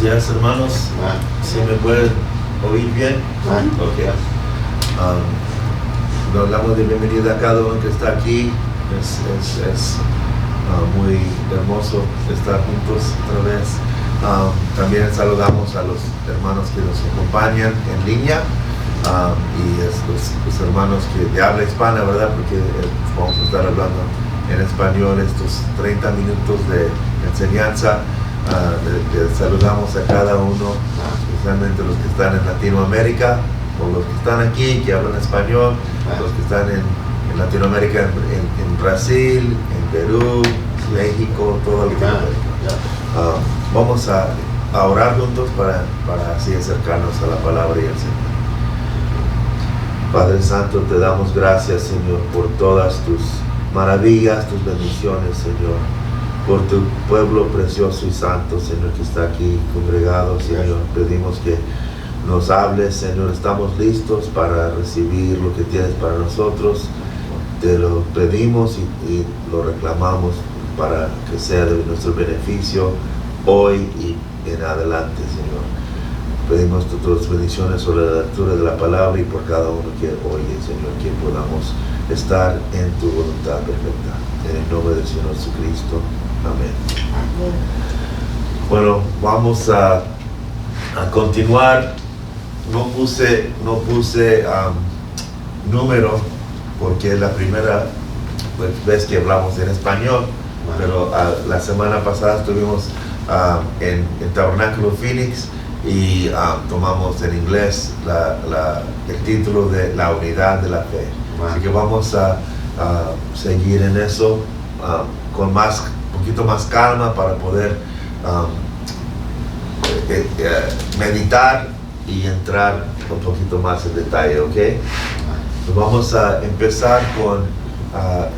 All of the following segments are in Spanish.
días, hermanos. ¿Sí me pueden oír bien? Ok. Nos damos de bienvenida a cada uno que está aquí. Es muy hermoso estar juntos otra vez. También saludamos a los hermanos que nos acompañan en línea y los hermanos de habla hispana, ¿verdad? Porque vamos a estar hablando en español estos 30 minutos de enseñanza. Saludamos a cada uno, especialmente los que están en Latinoamérica, o los que están aquí, que hablan español, los que están en Latinoamérica, en Brasil, en Perú, México, toda Latinoamérica. Vamos a orar juntos para así acercarnos a la palabra y al Señor. Padre Santo, te damos gracias, Señor, por todas tus maravillas, tus bendiciones, Señor, por tu pueblo precioso y santo, Señor, que está aquí congregado, Señor. Pedimos que nos hables, Señor. Estamos listos para recibir lo que tienes para nosotros. Te lo pedimos y lo reclamamos para que sea de nuestro beneficio hoy y en adelante, Señor. Pedimos tus bendiciones sobre la lectura de la palabra y por cada uno que oye, Señor, que podamos estar en tu voluntad perfecta. En el nombre del Señor Jesucristo. Amén. Bueno, vamos a continuar. No puse número porque es la primera vez que hablamos en español, pero la semana pasada estuvimos en Tabernáculo Phoenix y tomamos en inglés el título de La Unidad de la Fe. Así que vamos a seguir en eso con un poquito más calma para poder meditar y entrar un poquito más en detalle, ¿ok? Vamos a empezar con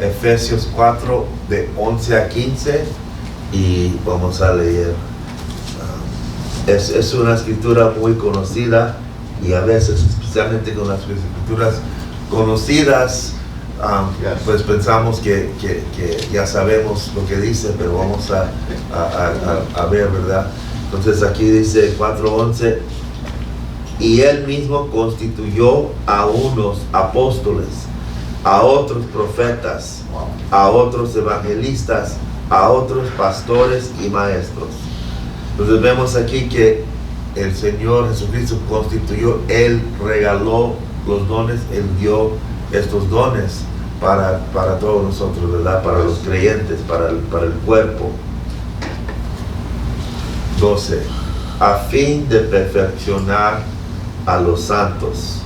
Efesios 4, de 11 a 15, y vamos a leer. Es una escritura muy conocida, y a veces, especialmente con las escrituras conocidas, pues pensamos que ya sabemos lo que dice, pero vamos a ver, ¿verdad? Entonces aquí dice 4:11, y él mismo constituyó a unos apóstoles, a otros profetas, a otros evangelistas, a otros pastores y maestros. Entonces vemos aquí que el Señor Jesucristo constituyó, Él regaló los dones, Él dio estos dones para todos nosotros, ¿verdad? Para los creyentes, para el cuerpo. 12. A fin de perfeccionar a los santos,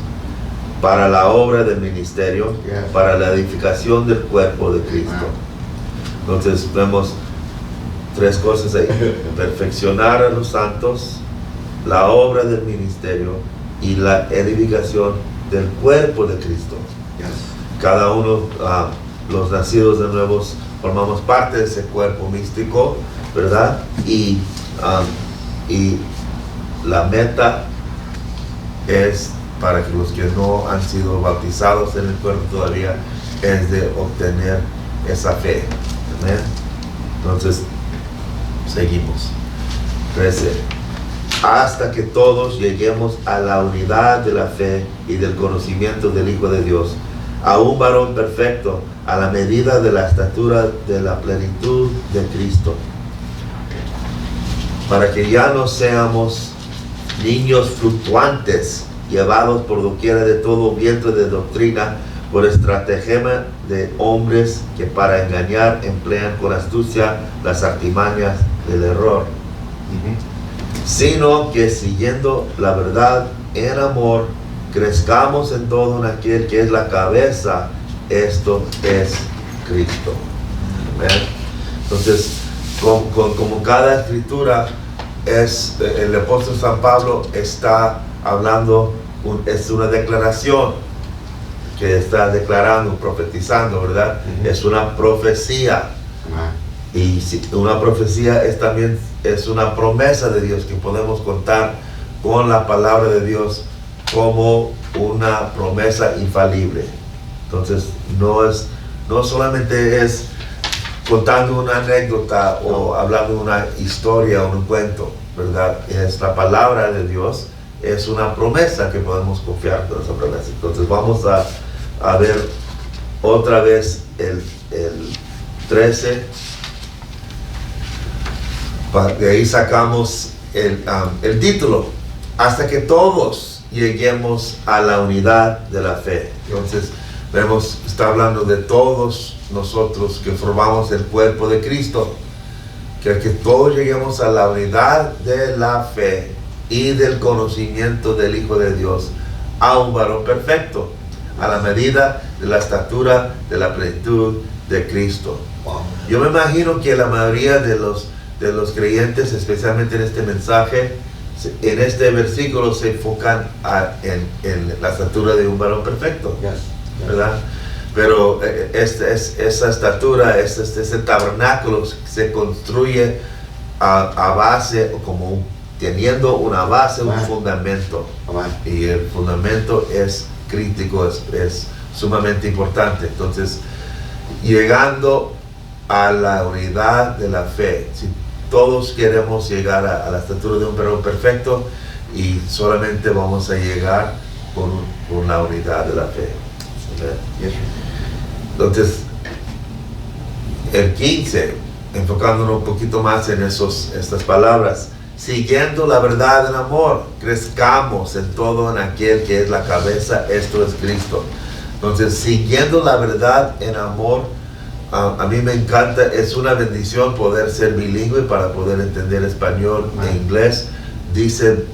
para la obra del ministerio, para la edificación del cuerpo de Cristo. Entonces vemos tres cosas ahí: perfeccionar a los santos, la obra del ministerio y la edificación del cuerpo de Cristo. Cada uno, los nacidos de nuevos, formamos parte de ese cuerpo místico, ¿verdad? Y la meta es para que los que no han sido bautizados en el cuerpo todavía, es de obtener esa fe. ¿Amén? Entonces, seguimos. 13. Hasta que todos lleguemos a la unidad de la fe y del conocimiento del Hijo de Dios, a un varón perfecto, a la medida de la estatura de la plenitud de Cristo, para que ya no seamos niños fluctuantes, llevados por doquiera de todo viento de doctrina, por estratagema de hombres que para engañar emplean con astucia las artimañas del error. Sino que siguiendo la verdad en amor, crezcamos en todo en aquel que es la cabeza, esto es Cristo. ¿Ven? Entonces, como cada escritura, el apóstol San Pablo está hablando, es una declaración que está declarando, profetizando, ¿verdad? Es una profecía. Y una profecía también es una promesa de Dios, que podemos contar con la palabra de Dios como una promesa infalible. Entonces no solamente es contando una anécdota o hablando una historia o un cuento, ¿verdad? Es la palabra de Dios, es una promesa que podemos confiar con esa promesa. Entonces vamos a ver otra vez el 13. De ahí sacamos el título, hasta que todos lleguemos a la unidad de la fe. Entonces vemos, está hablando de todos nosotros que formamos el cuerpo de Cristo, que todos lleguemos a la unidad de la fe y del conocimiento del Hijo de Dios, a un varón perfecto, a la medida de la estatura de la plenitud de Cristo. Yo me imagino que la mayoría de los creyentes, especialmente en este mensaje, en este versículo se enfocan en la estatura de un varón perfecto, ¿verdad? Pero esa estatura, ese tabernáculo se construye a base, como teniendo una base, un fundamento. Y el fundamento es crítico, es sumamente importante. Entonces, llegando a la unidad de la fe, si todos queremos llegar a la estatura de un varón perfecto, y solamente vamos a llegar con la unidad de la fe. Entonces, el 15, enfocándonos un poquito más en estas palabras, siguiendo la verdad en amor, crezcamos en todo en aquel que es la cabeza, esto es Cristo. Entonces, siguiendo la verdad en amor, a mí me encanta, es una bendición poder ser bilingüe para poder entender español e inglés. Dice,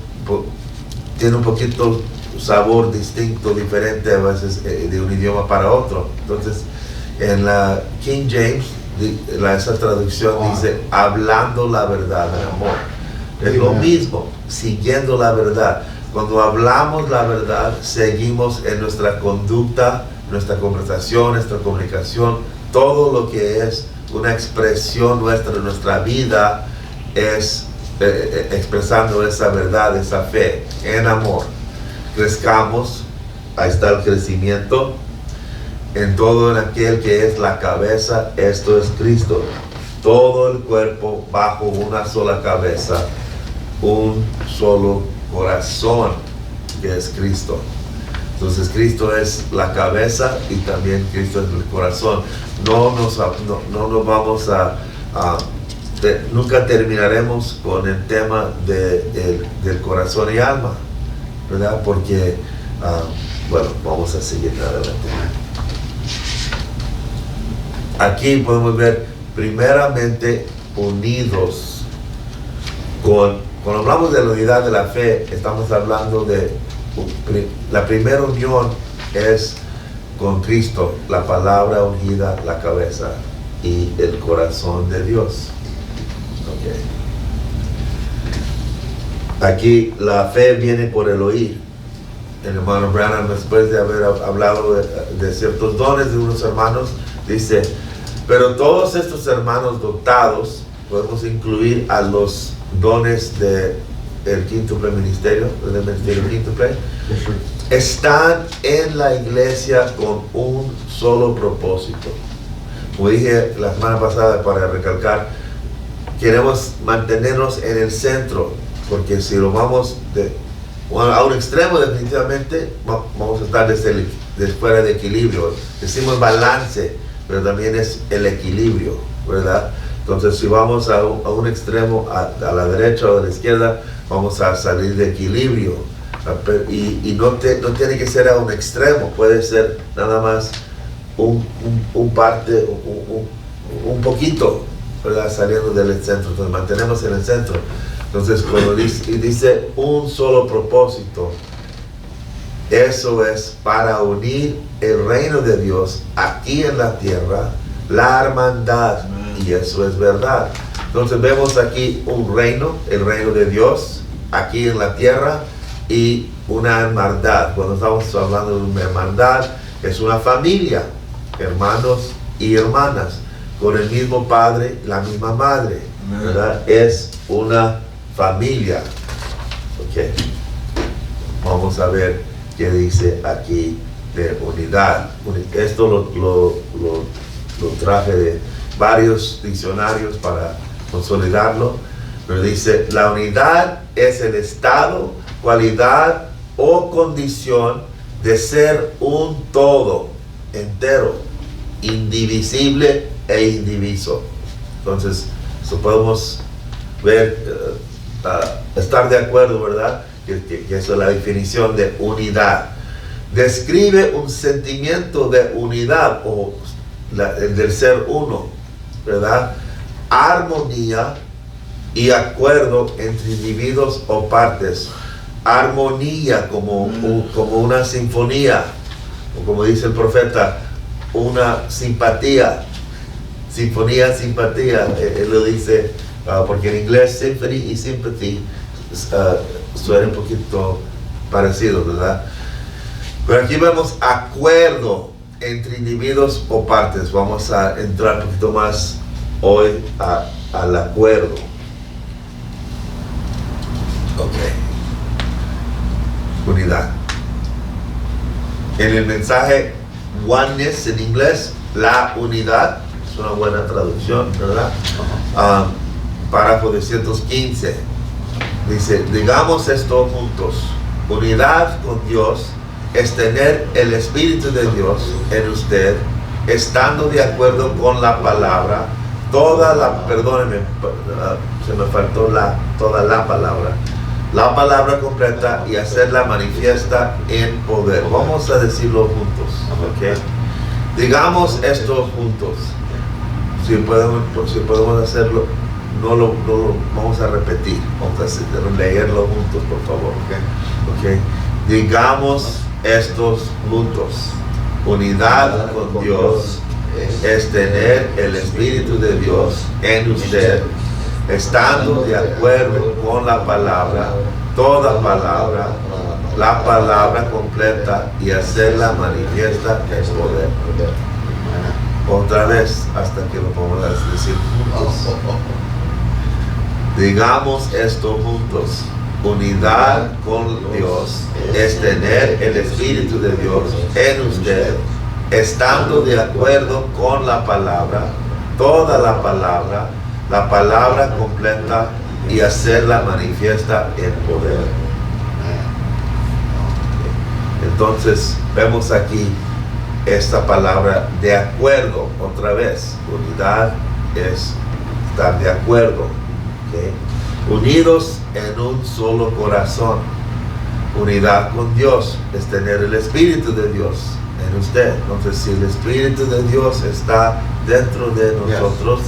tiene un poquito sabor distinto, diferente a veces de un idioma para otro. Entonces, en la King James, esa traducción dice, hablando la verdad en amor. Es lo mismo, siguiendo la verdad. Cuando hablamos la verdad, seguimos en nuestra conducta, nuestra conversación, nuestra comunicación. Todo lo que es una expresión nuestra de nuestra vida es expresando esa verdad, esa fe en amor. Crezcamos, ahí está el crecimiento, en todo en aquel que es la cabeza, esto es Cristo. Todo el cuerpo bajo una sola cabeza, un solo corazón, que es Cristo. Entonces Cristo es la cabeza y también Cristo es el corazón. No nos vamos nunca terminaremos con el tema del corazón y alma, ¿verdad? Porque, bueno, vamos a seguir adelante. Aquí podemos ver primeramente unidos cuando hablamos de la unidad de la fe, estamos hablando de la primera unión es con Cristo, la palabra ungida, la cabeza y el corazón de Dios. Aquí la fe viene por el oír. El hermano Branham, después de haber hablado de ciertos dones de unos hermanos, dice, pero todos estos hermanos dotados, podemos incluir a los dones del quíntuple ministerio, del ministerio quíntuple, están en la iglesia con un solo propósito. Como dije la semana pasada, para recalcar, queremos mantenernos en el centro, porque si lo vamos a un extremo, definitivamente vamos a estar fuera de equilibrio. Decimos balance, pero también es el equilibrio, ¿verdad? Entonces, si vamos a un extremo, a la derecha o a la izquierda, vamos a salir de equilibrio. Y no tiene que ser a un extremo, puede ser nada más un poquito, ¿verdad? Saliendo del centro. Entonces, mantenemos en el centro. Entonces, cuando dice un solo propósito, eso es para unir el reino de Dios aquí en la tierra, la hermandad, y eso es verdad. Entonces vemos aquí un reino, el reino de Dios, aquí en la tierra, y una hermandad. Cuando estamos hablando de una hermandad, es una familia, hermanos y hermanas, con el mismo padre, la misma madre, ¿verdad? Es una familia. Ok. Vamos a ver qué dice aquí de unidad. Esto lo traje de varios diccionarios para consolidarlo. Pero dice, la unidad es el estado, cualidad o condición de ser un todo entero, indivisible e indiviso. Entonces, eso podemos ver, estar de acuerdo, ¿verdad? Que eso es la definición de unidad. Describe un sentimiento de unidad o del ser uno, ¿verdad? Armonía y acuerdo entre individuos o partes. Armonía como una sinfonía, o como dice el profeta, una simpatía. Sinfonía, simpatía, él lo dice, porque en inglés symphony y sympathy suenan un poquito parecidos, ¿verdad? Pero aquí vemos acuerdo entre individuos o partes. Vamos a entrar un poquito más hoy al acuerdo. Ok. Unidad. En el mensaje oneness en inglés, la unidad, es una buena traducción, ¿verdad? Párrafo 215. Dice, digamos esto juntos. Unidad con Dios es tener el Espíritu de Dios en usted, estando de acuerdo con la palabra, perdónenme, se me faltó toda la palabra completa y hacerla manifiesta en poder. Vamos a decirlo juntos, ¿ok? Digamos esto juntos. Si podemos hacerlo, no lo vamos a repetir, vamos a leerlo juntos, por favor, ¿ok? Digamos estos juntos. Unidad con Dios es tener el Espíritu de Dios en usted, estando de acuerdo con la palabra, toda palabra, la palabra completa y hacerla manifiesta en poder. Otra vez, hasta que lo podamos decir juntos. Digamos esto juntos. Unidad con Dios es tener el Espíritu de Dios en usted, estando de acuerdo con la palabra, toda la palabra completa y hacerla manifiesta en poder. Entonces vemos aquí esta palabra de acuerdo, otra vez. Unidad es estar de acuerdo, ¿okay? Unidos en un solo corazón. Unidad con Dios es tener el Espíritu de Dios en usted. Entonces, si el Espíritu de Dios está dentro de nosotros,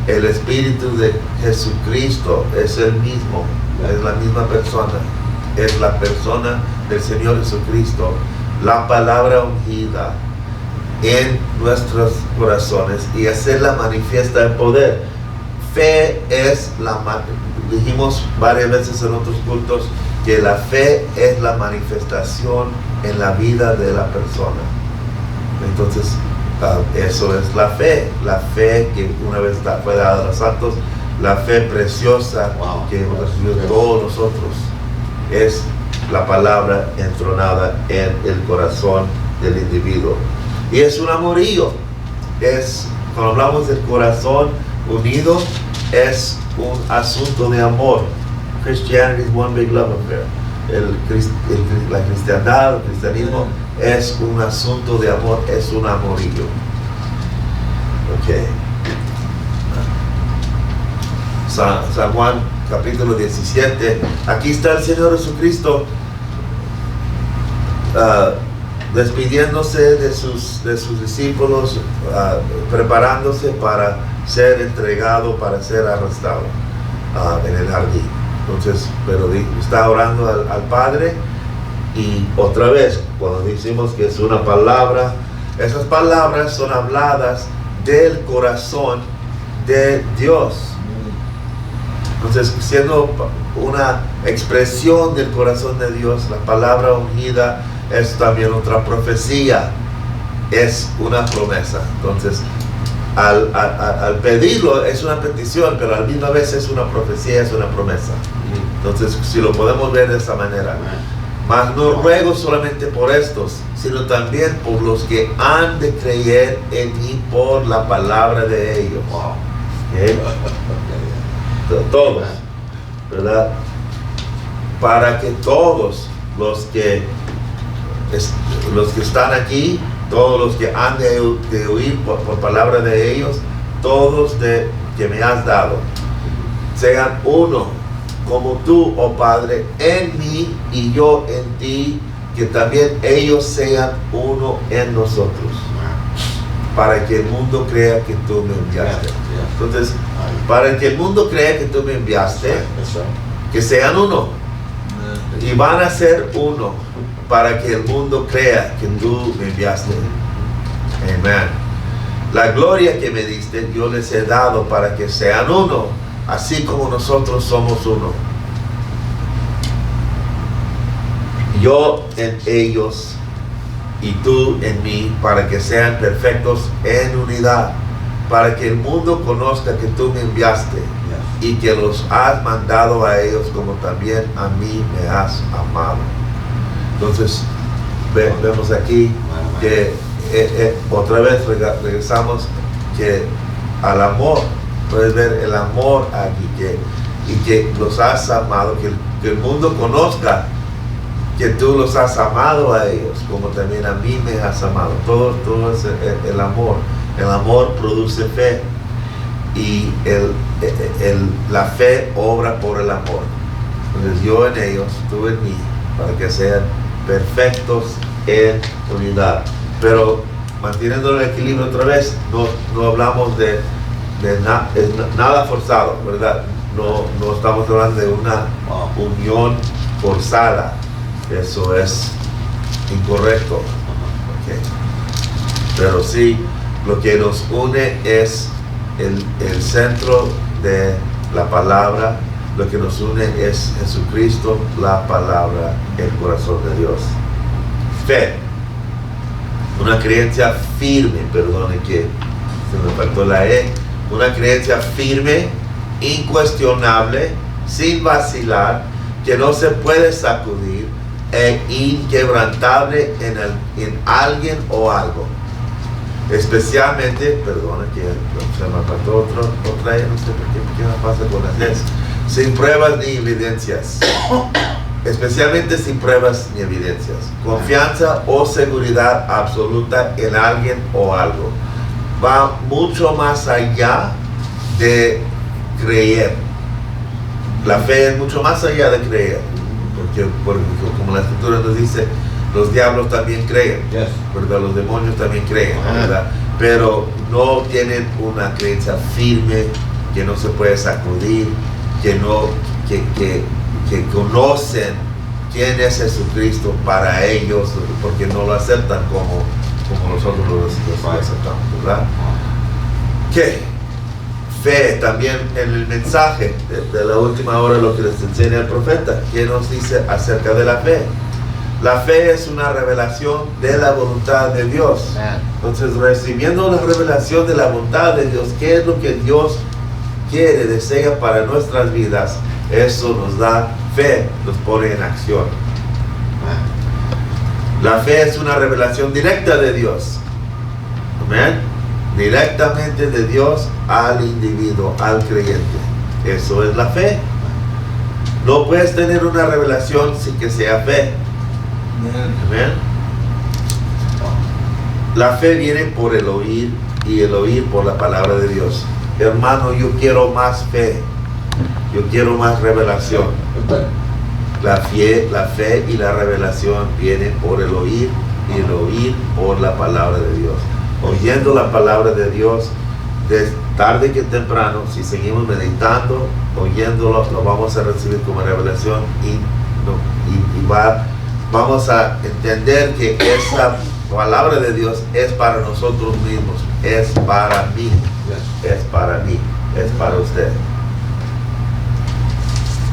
el Espíritu de Jesucristo es el mismo, es la misma persona, es la persona del Señor Jesucristo, la palabra ungida en nuestros corazones y hacerla manifiesta en poder. Fe es dijimos varias veces en otros cultos que la fe es la manifestación en la vida de la persona. Entonces, eso es la fe que una vez fue dada a los santos, la fe preciosa que recibió todos nosotros, es la palabra entronada en el corazón del individuo. Y es un amorío, cuando hablamos del corazón unido, es un asunto de amor. Christianity is one big love affair. La cristiandad, el cristianismo es un asunto de amor, es un amorío. Ok. San Juan capítulo 17. Aquí está el Señor Jesucristo despidiéndose de sus discípulos, preparándose para ser entregado, para ser arrestado en el jardín. Entonces, pero está orando al Padre, y otra vez, cuando decimos que es una palabra, esas palabras son habladas del corazón de Dios. Entonces, siendo una expresión del corazón de Dios, la palabra ungida es también otra profecía, es una promesa. Entonces, al pedirlo es una petición, pero a la misma vez es una profecía, es una promesa. Entonces, si lo podemos ver de esta manera. Mas no ruego solamente por estos, sino también por los que han de creer en mí por la palabra de ellos. ¿Okay? Todos. ¿verdad? Para que todos los que están aquí, todos los que han de oír por palabra de ellos, todos que me has dado, sean uno, como tú, oh Padre, en mí y yo en ti, que también ellos sean uno en nosotros, para que el mundo crea que tú me enviaste. Entonces, para que el mundo crea que tú me enviaste, que sean uno, y van a ser uno, para que el mundo crea que tú me enviaste. Amén. La gloria que me diste, yo les he dado para que sean uno, así como nosotros somos uno. Yo en ellos y tú en mí, para que sean perfectos en unidad, para que el mundo conozca que tú me enviaste y que los has mandado a ellos como también a mí me has amado. Entonces vemos aquí que otra vez regresamos que al amor, puedes ver el amor aquí, y que los has amado, que el mundo conozca que tú los has amado a ellos como también a mí me has amado. Todo es el amor. El amor produce fe, y la fe obra por el amor. Entonces yo en ellos, tú en mí, para que sean perfectos en unidad. Pero manteniendo el equilibrio otra vez, no hablamos de nada forzado, ¿verdad? No estamos hablando de una unión forzada. Eso es incorrecto. Okay. Pero sí, lo que nos une es el centro de la palabra. Lo que nos une es Jesucristo, la palabra, el corazón de Dios. Fe, una creencia firme, perdone que se me faltó la E, una creencia firme, incuestionable, sin vacilar, que no se puede sacudir, e inquebrantable en alguien o algo. Especialmente, perdona que se me faltó otra, no sé por qué me pasa con las S, sin pruebas ni evidencias. Especialmente sin pruebas ni evidencias. Confianza o seguridad absoluta en alguien o algo. Va mucho más allá de creer. La fe es mucho más allá de creer. Porque como la escritura nos dice, los diablos también creen, ¿verdad? Los demonios también creen, ¿verdad? Pero no tienen una creencia firme que no se puede sacudir, que conocen quién es Jesucristo para ellos, porque no lo aceptan como nosotros lo aceptamos, ¿verdad? ¿Qué? Fe, también en el mensaje de la última hora, lo que les enseña el profeta, ¿qué nos dice acerca de la fe? La fe es una revelación de la voluntad de Dios. Entonces, recibiendo la revelación de la voluntad de Dios, ¿qué es lo que Dios quiere, desea para nuestras vidas? Eso nos da fe, nos pone en acción. La fe es una revelación directa de Dios. Amén. Directamente de Dios al individuo, al creyente. Eso es la fe. No puedes tener una revelación sin que sea fe. Amén. La fe viene por el oír, y el oír por la palabra de Dios. Hermano, yo quiero más fe. Yo quiero más revelación. La fe y la revelación vienen por el oír, y el oír por la palabra de Dios. Oyendo la palabra de Dios, de tarde que temprano, si seguimos meditando, oyéndolo, lo vamos a recibir como revelación, vamos a entender que esa palabra de Dios es para nosotros mismos, es para mí, es para mí, es para usted.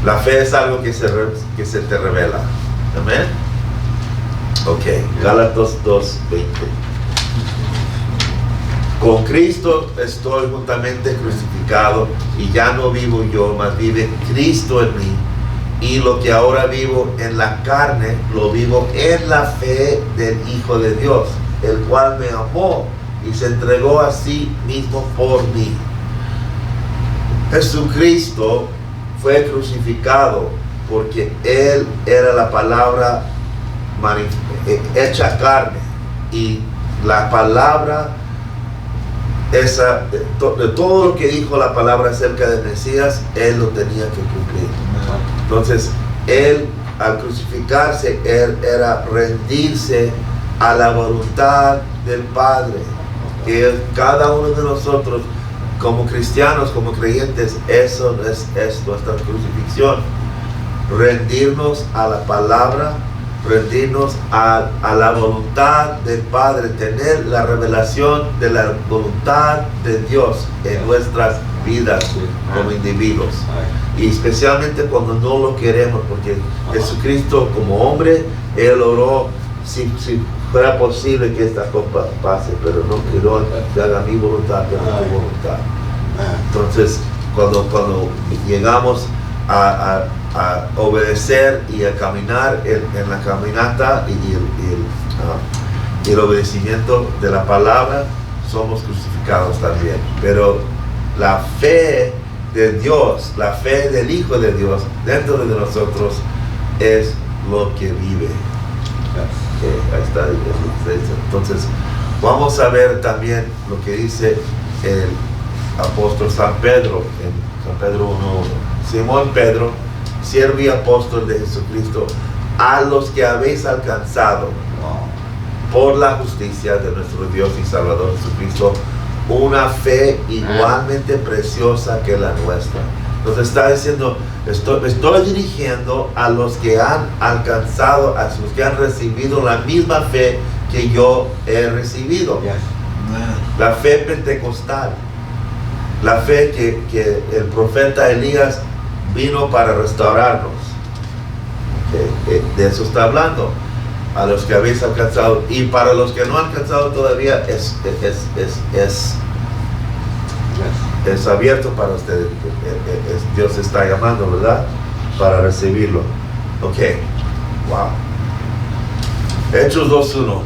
La fe es algo que se te revela. Amén. Ok, Gálatas 2:20. Con Cristo estoy juntamente crucificado, y ya no vivo yo, mas vive Cristo en mí. Y lo que ahora vivo en la carne, lo vivo en la fe del Hijo de Dios, el cual me amó y se entregó a sí mismo por mí. Jesucristo fue crucificado porque Él era la palabra hecha carne, y la palabra esa, de todo lo que dijo la palabra acerca del Mesías, Él lo tenía que cumplir. Entonces, Él al crucificarse, Él era rendirse a la voluntad del Padre, que cada uno de nosotros como cristianos, como creyentes, eso es nuestra crucifixión, rendirnos a la palabra, rendirnos a la voluntad del Padre, tener la revelación de la voluntad de Dios en nuestras vidas como individuos, y especialmente cuando no lo queremos, porque Jesucristo como hombre, Él oró, si fuera posible que esta copa pase, pero no quiero que haga mi voluntad, pero tu voluntad. Entonces, cuando llegamos a obedecer y a caminar en la caminata y el obedecimiento de la palabra, somos crucificados también. Pero la fe de Dios, la fe del Hijo de Dios dentro de nosotros es lo que vive. Ahí está. Entonces, vamos a ver también lo que dice el apóstol San Pedro en San Pedro 1:1. Simón Pedro, siervo y apóstol de Jesucristo, a los que habéis alcanzado por la justicia de nuestro Dios y Salvador Jesucristo una fe igualmente preciosa que la nuestra. Nos está diciendo, me estoy dirigiendo a los que han alcanzado, a los que han recibido la misma fe que yo he recibido. La fe pentecostal, la fe que el profeta Elías vino para restaurarnos. De eso está hablando. A los que habéis alcanzado, y para los que no han alcanzado todavía es abierto para ustedes. Dios está llamando, ¿verdad? Para recibirlo. Ok. Wow. Hechos 2:1.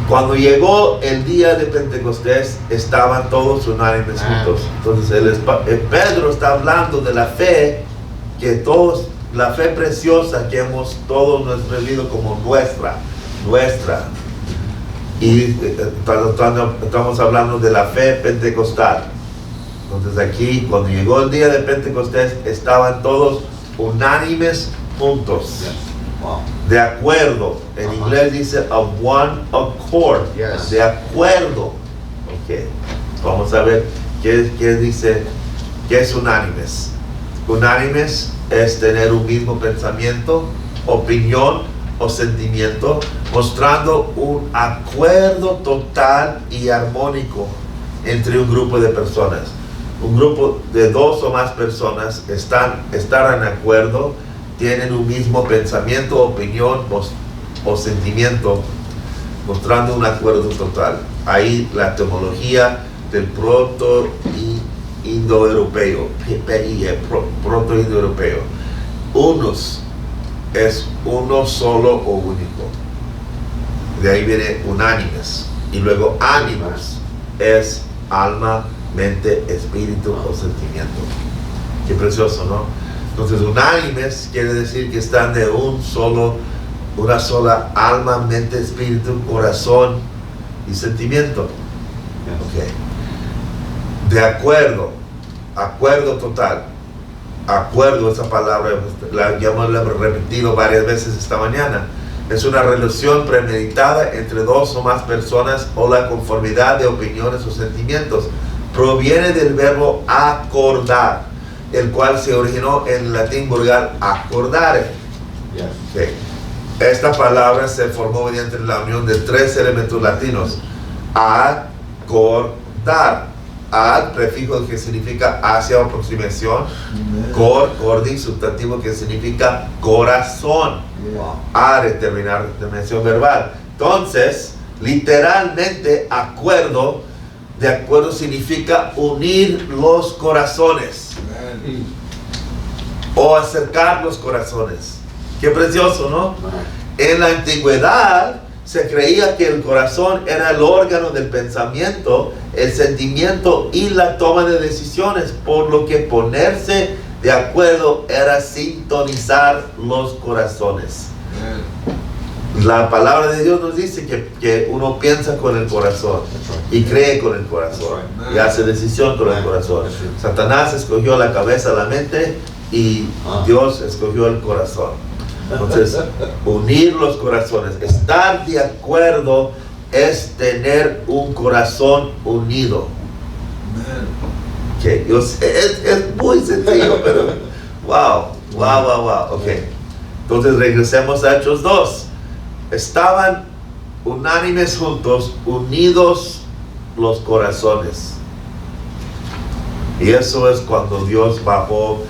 Cuando llegó el día de Pentecostés, estaban todos unánimes juntos. Entonces Pedro está hablando de la fe que todos, la fe preciosa que hemos todos recibido como nuestra. Y estamos hablando de la fe pentecostal. Entonces aquí, cuando llegó el día de Pentecostés, estaban todos unánimes juntos. Wow. De acuerdo. En inglés dice of one accord. Yes. De acuerdo. Ok. Vamos a ver qué dice, qué es unánimes. Unánimes es tener un mismo pensamiento, opinión o sentimiento, mostrando un acuerdo total y armónico entre un grupo de personas. Un grupo de dos o más personas están en acuerdo, tienen un mismo pensamiento, opinión o sentimiento, mostrando un acuerdo total. Ahí la etimología del proto-indoeuropeo, proto-indoeuropeo. Unos es uno solo o único. De ahí viene unánimes. Y luego ánimas es alma, mente, espíritu o sentimiento. Qué precioso, ¿no? Entonces unánimes quiere decir que están de una sola alma, mente, espíritu, corazón y sentimiento. Okay. De acuerdo total. Acuerdo, esa palabra ya hemos repetido varias veces esta mañana. Es una relación premeditada entre dos o más personas o la conformidad de opiniones o sentimientos. Proviene del verbo acordar, el cual se originó en el latín vulgar acordare. Okay. Esta palabra se formó mediante la unión de tres elementos latinos. Acordar. Ad, prefijo que significa hacia o aproximación. Cordi, sustantivo que significa corazón. Are, terminación verbal. Entonces, literalmente, acuerdo, de acuerdo significa unir los corazones o acercar los corazones. Qué precioso, ¿no? En la antigüedad se creía que el corazón era el órgano del pensamiento, el sentimiento y la toma de decisiones, por lo que ponerse de acuerdo era sintonizar los corazones. La palabra de Dios nos dice que uno piensa con el corazón y cree con el corazón y hace decisión con el corazón. Satanás escogió la cabeza, la mente, y Dios escogió el corazón. Entonces, unir los corazones, estar de acuerdo, es tener un corazón unido. Okay. Es muy sencillo, pero wow. Ok. Entonces regresemos a Hechos 2. Estaban unánimes juntos, unidos los corazones. Y eso es cuando Dios bajó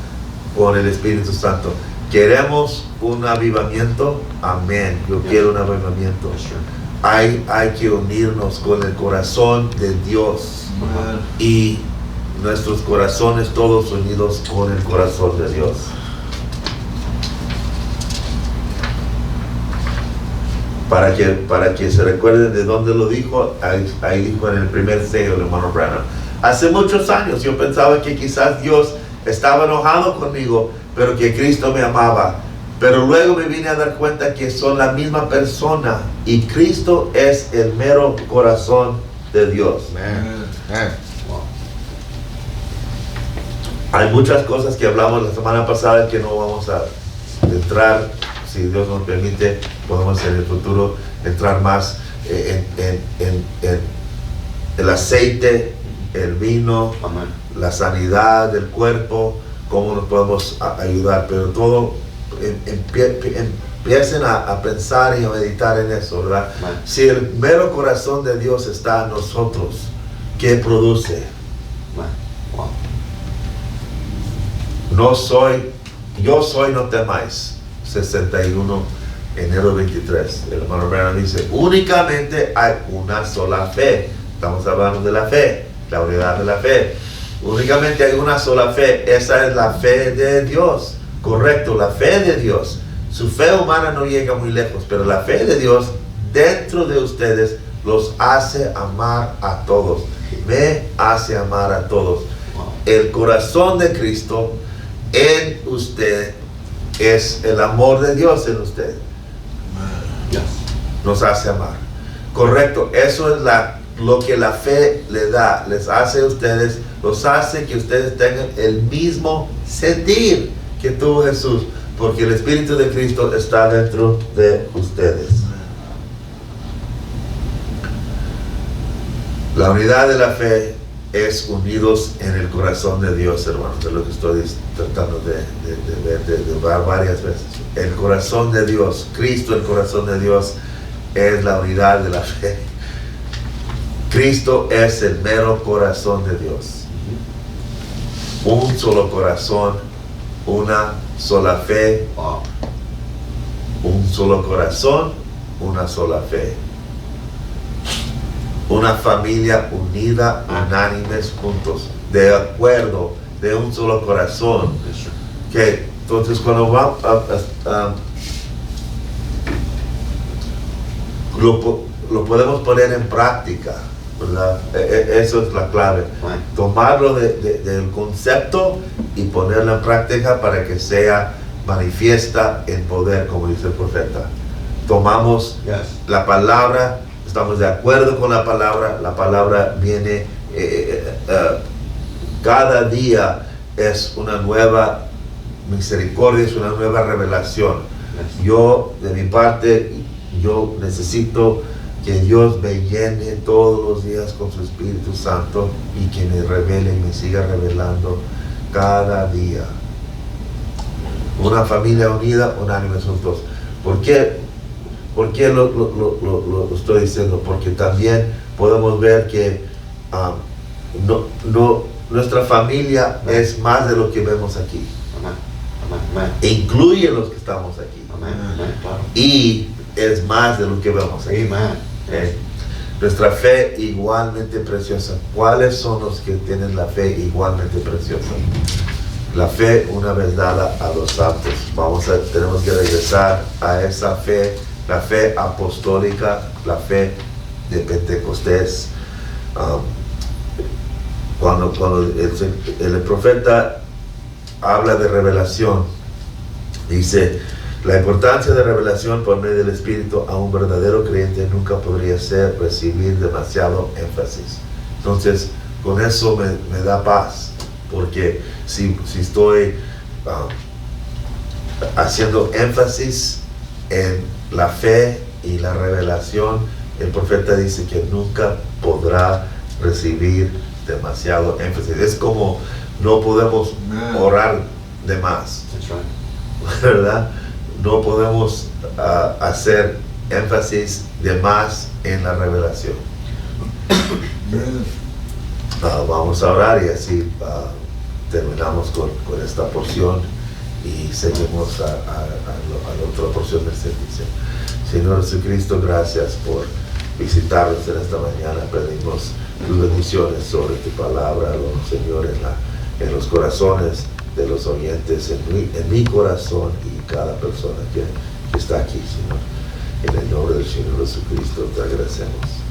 con el Espíritu Santo. ¿Queremos un avivamiento? Amén. Yo quiero un avivamiento. Hay que unirnos con el corazón de Dios. Y nuestros corazones todos unidos con el corazón de Dios. Para que se recuerden de dónde lo dijo, ahí dijo en el primer sello del hermano Branham. Hace muchos años yo pensaba que quizás Dios estaba enojado conmigo, pero que Cristo me amaba. Pero luego me vine a dar cuenta que son la misma persona y Cristo es el mero corazón de Dios. Hay muchas cosas que hablamos la semana pasada que no vamos a entrar. Si Dios nos permite, podemos en el futuro entrar más en el aceite, el vino, la sanidad del cuerpo, cómo nos podemos ayudar. Pero todo, empiecen a pensar y a meditar en eso, ¿verdad? Si el mero corazón de Dios está en nosotros, ¿qué produce? Yo soy, no temáis. 61, enero 23. El hermano Branham dice, únicamente hay una sola fe. Estamos hablando de la fe, la unidad de la fe. Únicamente hay una sola fe. Esa es la fe de Dios. Correcto, la fe de Dios. Su fe humana no llega muy lejos, pero la fe de Dios dentro de ustedes los hace amar a todos. Me hace amar a todos. El corazón de Cristo en usted es el amor de Dios en usted. Nos hace amar. Correcto, eso es lo que la fe le da. Les hace a ustedes, los hace que ustedes tengan el mismo sentir que tuvo Jesús, porque el Espíritu de Cristo está dentro de ustedes. La unidad de la fe es unidos en el corazón de Dios, hermanos, de lo que estoy tratando de ver varias veces. El corazón de Dios, Cristo, el corazón de Dios, es la unidad de la fe. Cristo es el mero corazón de Dios. Un solo corazón, una sola fe, un solo corazón, una sola fe. Una familia unida, unánimes, juntos, de acuerdo, de un solo corazón. Que entonces cuando vamos lo podemos poner en práctica, ¿verdad? Eso es la clave. Tomarlo del concepto y ponerlo en práctica para que sea manifiesta en poder, como dice el profeta. Tomamos la palabra. Estamos de acuerdo con la palabra viene, cada día es una nueva misericordia, es una nueva revelación. Yo, de mi parte, yo necesito que Dios me llene todos los días con su Espíritu Santo y que me revele y me siga revelando cada día. Una familia unida, unánimes juntos. ¿Por qué? ¿Por qué lo estoy diciendo? Porque también podemos ver que nuestra familia es más de lo que vemos aquí. E incluye los que estamos aquí. Y es más de lo que vemos aquí. Nuestra fe igualmente preciosa. ¿Cuáles son los que tienen la fe igualmente preciosa? La fe una vez dada a los santos. Tenemos que regresar a esa fe. La fe apostólica, la fe de Pentecostés. Cuando el profeta habla de revelación. Dice, la importancia de revelación por medio del Espíritu a un verdadero creyente nunca podría ser recibir demasiado énfasis. Entonces, con eso me da paz, porque si estoy haciendo énfasis en la fe y la revelación, el profeta dice que nunca podrá recibir demasiado énfasis. Es como no podemos orar de más, ¿verdad? No podemos hacer énfasis de más en la revelación. Vamos a orar y así terminamos con esta porción y seguimos a la otra porción del servicio. Señor Jesucristo, gracias por visitarnos en esta mañana. Pedimos tus bendiciones sobre tu palabra, Señor, en los corazones de los oyentes, en mi corazón y cada persona que está aquí, Señor. En el nombre del Señor Jesucristo te agradecemos.